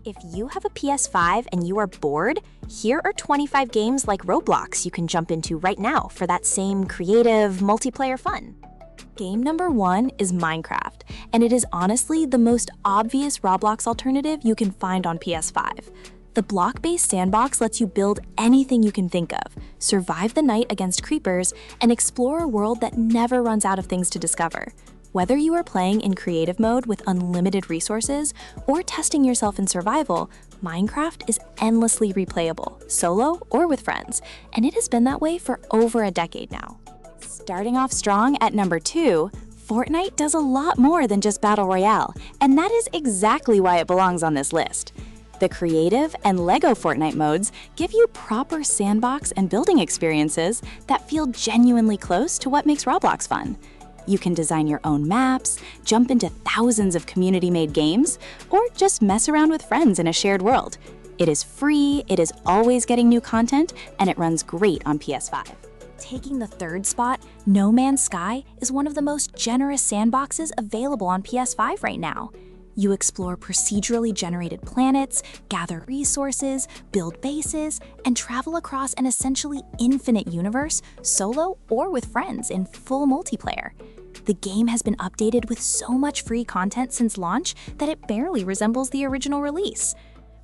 If you have a PS5 and you are bored, here are 25 games like Roblox you can jump into right now for that same creative, multiplayer fun. Game number 1 is Minecraft, and it is honestly the most obvious Roblox alternative you can find on PS5. The block-based sandbox lets you build anything you can think of, survive the night against creepers, and explore a world that never runs out of things to discover. Whether you are playing in creative mode with unlimited resources or testing yourself in survival, Minecraft is endlessly replayable, solo or with friends, and it has been that way for over a decade now. Starting off strong at number 2, Fortnite does a lot more than just Battle Royale, and that is exactly why it belongs on this list. The creative and LEGO Fortnite modes give you proper sandbox and building experiences that feel genuinely close to what makes Roblox fun. You can design your own maps, jump into thousands of community-made games, or just mess around with friends in a shared world. It is free, it is always getting new content, and it runs great on PS5. Taking the third spot, No Man's Sky is one of the most generous sandboxes available on PS5 right now. You explore procedurally generated planets, gather resources, build bases, and travel across an essentially infinite universe, solo or with friends in full multiplayer. The game has been updated with so much free content since launch that it barely resembles the original release.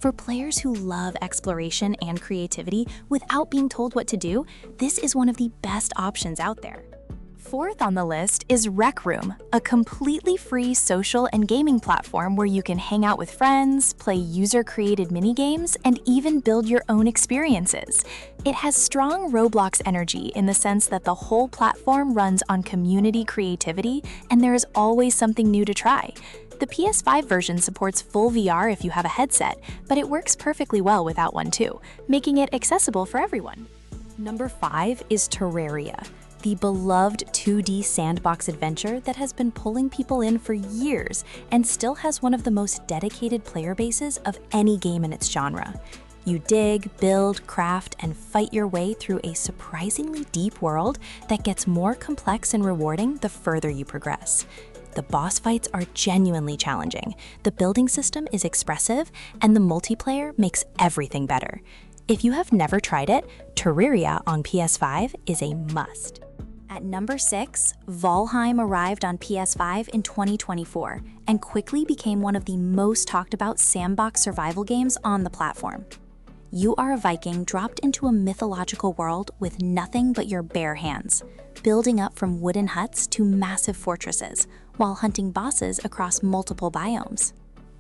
For players who love exploration and creativity without being told what to do, this is one of the best options out there. Fourth on the list is Rec Room, a completely free social and gaming platform where you can hang out with friends, play user-created minigames, and even build your own experiences. It has strong Roblox energy in the sense that the whole platform runs on community creativity, and there is always something new to try. The PS5 version supports full VR if you have a headset, but it works perfectly well without one too, making it accessible for everyone. Number 5 is Terraria, the beloved 2D sandbox adventure that has been pulling people in for years and still has one of the most dedicated player bases of any game in its genre. You dig, build, craft, and fight your way through a surprisingly deep world that gets more complex and rewarding the further you progress. The boss fights are genuinely challenging, the building system is expressive, and the multiplayer makes everything better. If you have never tried it, Terraria on PS5 is a must. At number 6, Valheim arrived on PS5 in 2024 and quickly became one of the most talked about sandbox survival games on the platform. You are a Viking dropped into a mythological world with nothing but your bare hands, building up from wooden huts to massive fortresses while hunting bosses across multiple biomes.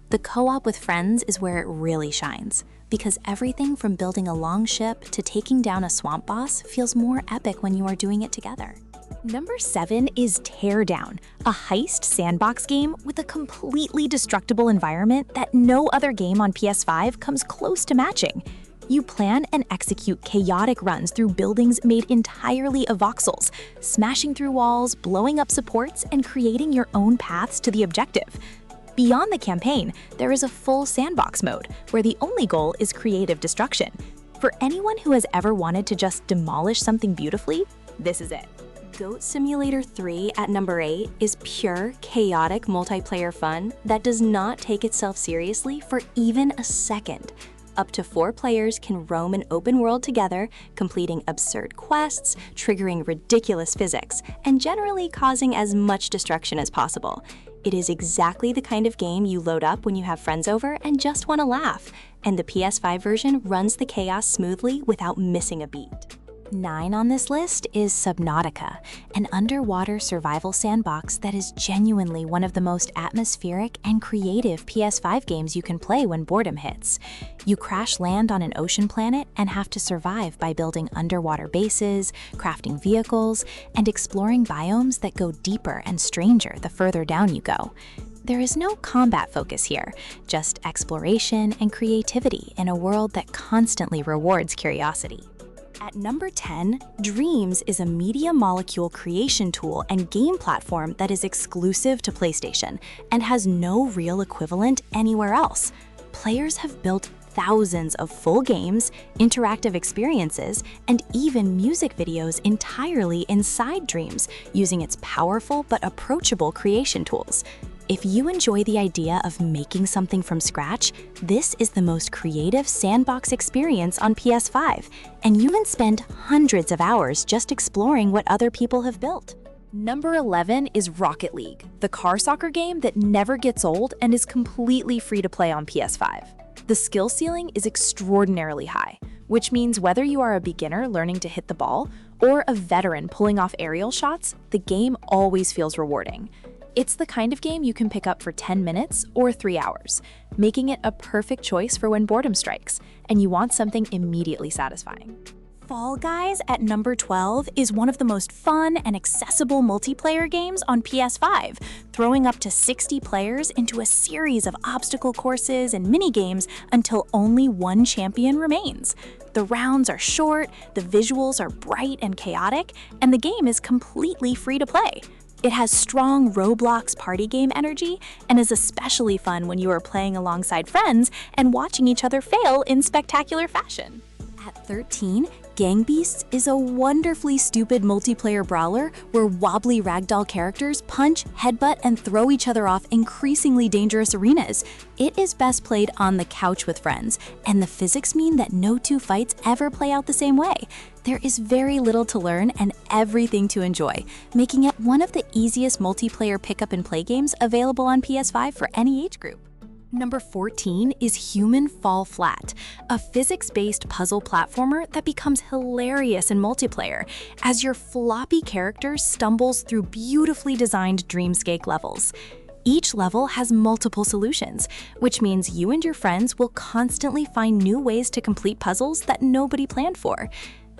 The co-op with friends is where it really shines, because everything from building a long ship to taking down a swamp boss feels more epic when you are doing it together. Number 7 is Teardown, a heist sandbox game with a completely destructible environment that no other game on PS5 comes close to matching. You plan and execute chaotic runs through buildings made entirely of voxels, smashing through walls, blowing up supports, and creating your own paths to the objective. Beyond the campaign, there is a full sandbox mode, where the only goal is creative destruction. For anyone who has ever wanted to just demolish something beautifully, this is it. Goat Simulator 3 at number 8 is pure, chaotic multiplayer fun that does not take itself seriously for even a second. Up to 4 players can roam an open world together, completing absurd quests, triggering ridiculous physics, and generally causing as much destruction as possible. It is exactly the kind of game you load up when you have friends over and just want to laugh, and the PS5 version runs the chaos smoothly without missing a beat. 9 on this list is Subnautica, an underwater survival sandbox that is genuinely one of the most atmospheric and creative PS5 games you can play when boredom hits. You crash land on an ocean planet and have to survive by building underwater bases, crafting vehicles, and exploring biomes that go deeper and stranger the further down you go. There is no combat focus here, just exploration and creativity in a world that constantly rewards curiosity. At number 10, Dreams is a media molecule creation tool and game platform that is exclusive to PlayStation and has no real equivalent anywhere else. Players have built thousands of full games, interactive experiences, and even music videos entirely inside Dreams, using its powerful but approachable creation tools. If you enjoy the idea of making something from scratch, this is the most creative sandbox experience on PS5, and you can spend hundreds of hours just exploring what other people have built. Number 11 is Rocket League, the car soccer game that never gets old and is completely free to play on PS5. The skill ceiling is extraordinarily high, which means whether you are a beginner learning to hit the ball or a veteran pulling off aerial shots, the game always feels rewarding. It's the kind of game you can pick up for 10 minutes or 3 hours, making it a perfect choice for when boredom strikes and you want something immediately satisfying. Fall Guys at number 12 is one of the most fun and accessible multiplayer games on PS5, throwing up to 60 players into a series of obstacle courses and mini-games until only one champion remains. The rounds are short, the visuals are bright and chaotic, and the game is completely free to play. It has strong Roblox party game energy and is especially fun when you are playing alongside friends and watching each other fail in spectacular fashion. At 13, Gang Beasts is a wonderfully stupid multiplayer brawler where wobbly ragdoll characters punch, headbutt, and throw each other off increasingly dangerous arenas. It is best played on the couch with friends, and the physics mean that no two fights ever play out the same way. There is very little to learn and everything to enjoy, making it one of the easiest multiplayer pick-up and play games available on PS5 for any age group. Number 14 is Human Fall Flat, a physics-based puzzle platformer that becomes hilarious in multiplayer as your floppy character stumbles through beautifully designed dreamscape levels. Each level has multiple solutions, which means you and your friends will constantly find new ways to complete puzzles that nobody planned for.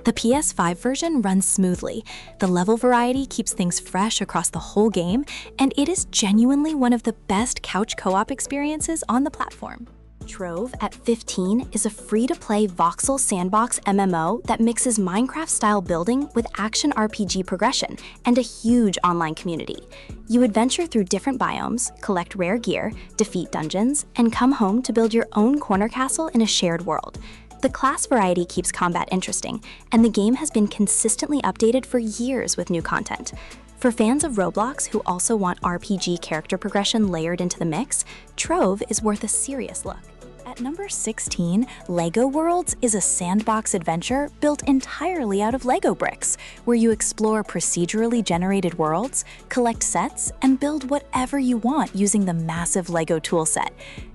The PS5 version runs smoothly, the level variety keeps things fresh across the whole game, and it is genuinely one of the best couch co-op experiences on the platform. Trove at 15 is a free-to-play voxel sandbox MMO that mixes Minecraft-style building with action RPG progression and a huge online community. You adventure through different biomes, collect rare gear, defeat dungeons, and come home to build your own corner castle in a shared world. The class variety keeps combat interesting, and the game has been consistently updated for years with new content. For fans of Roblox who also want RPG character progression layered into the mix, Trove is worth a serious look. At number 16, LEGO Worlds is a sandbox adventure built entirely out of Lego bricks, where you explore procedurally generated worlds, collect sets, and build whatever you want using the massive Lego toolset.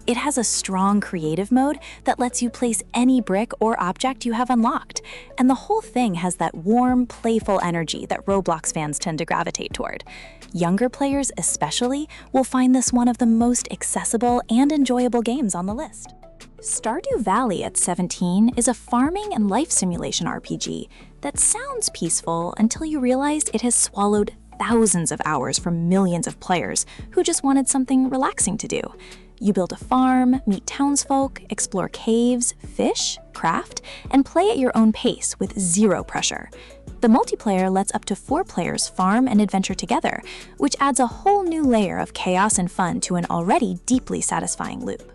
It has a strong creative mode that lets you place any brick or object you have unlocked, and the whole thing has that warm, playful energy that Roblox fans tend to gravitate toward. Younger players especially will find this one of the most accessible and enjoyable games on the list. Stardew Valley at 17 is a farming and life simulation RPG that sounds peaceful until you realize it has swallowed thousands of hours from millions of players who just wanted something relaxing to do. You build a farm, meet townsfolk, explore caves, fish, craft, and play at your own pace with zero pressure. The multiplayer lets up to 4 players farm and adventure together, which adds a whole new layer of chaos and fun to an already deeply satisfying loop.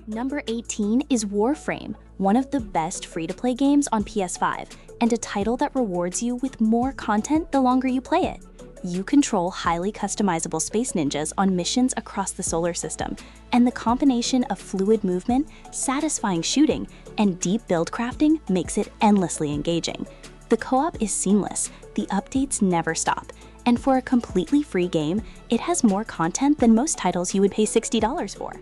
Number 18 is Warframe, one of the best free-to-play games on PS5, and a title that rewards you with more content the longer you play it. You control highly customizable space ninjas on missions across the solar system, and the combination of fluid movement, satisfying shooting, and deep build crafting makes it endlessly engaging. The co-op is seamless, the updates never stop, and for a completely free game, it has more content than most titles you would pay $60 for.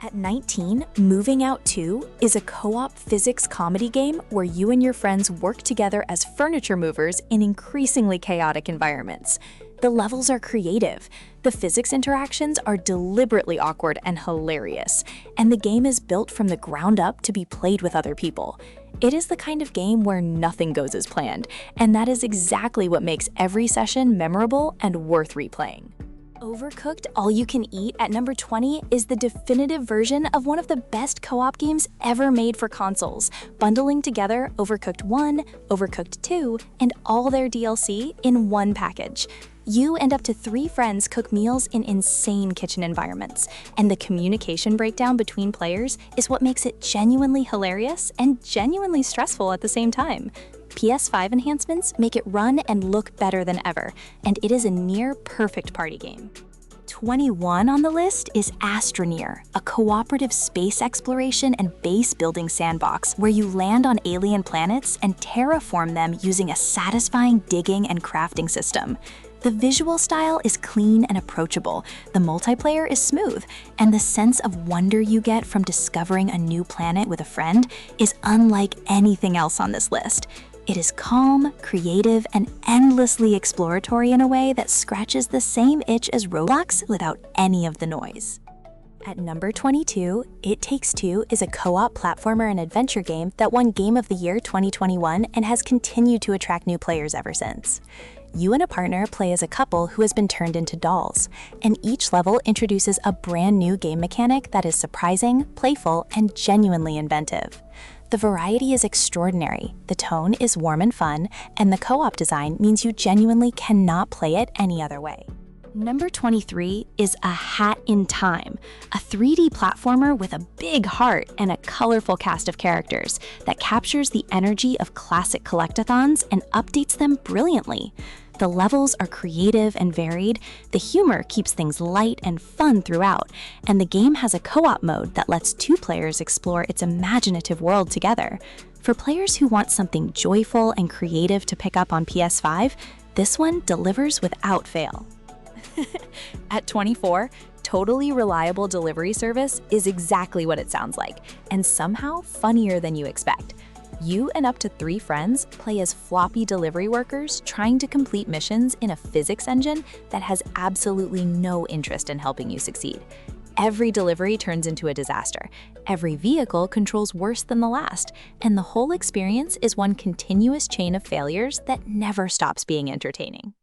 At 19, Moving Out 2 is a co-op physics comedy game where you and your friends work together as furniture movers in increasingly chaotic environments. The levels are creative, the physics interactions are deliberately awkward and hilarious, and the game is built from the ground up to be played with other people. It is the kind of game where nothing goes as planned, and that is exactly what makes every session memorable and worth replaying. Overcooked All You Can Eat at number 20 is the definitive version of one of the best co-op games ever made for consoles, bundling together Overcooked 1, Overcooked 2, and all their DLC in one package. You and up to 3 friends cook meals in insane kitchen environments, and the communication breakdown between players is what makes it genuinely hilarious and genuinely stressful at the same time. PS5 enhancements make it run and look better than ever, and it is a near-perfect party game. 21 on the list is Astroneer, a cooperative space exploration and base building sandbox where you land on alien planets and terraform them using a satisfying digging and crafting system. The visual style is clean and approachable, the multiplayer is smooth, and the sense of wonder you get from discovering a new planet with a friend is unlike anything else on this list. It is calm, creative, and endlessly exploratory in a way that scratches the same itch as Roblox without any of the noise. At number 22, It Takes Two is a co-op platformer and adventure game that won Game of the Year 2021 and has continued to attract new players ever since. You and a partner play as a couple who has been turned into dolls, and each level introduces a brand new game mechanic that is surprising, playful, and genuinely inventive. The variety is extraordinary, the tone is warm and fun, and the co-op design means you genuinely cannot play it any other way. Number 23 is A Hat in Time, a 3D platformer with a big heart and a colorful cast of characters that captures the energy of classic collectathons and updates them brilliantly. The levels are creative and varied, the humor keeps things light and fun throughout, and the game has a co-op mode that lets two players explore its imaginative world together. For players who want something joyful and creative to pick up on PS5, this one delivers without fail. At 24, Totally Reliable Delivery Service is exactly what it sounds like, and somehow funnier than you expect. You and up to 3 friends play as floppy delivery workers trying to complete missions in a physics engine that has absolutely no interest in helping you succeed. Every delivery turns into a disaster, every vehicle controls worse than the last, and the whole experience is one continuous chain of failures that never stops being entertaining.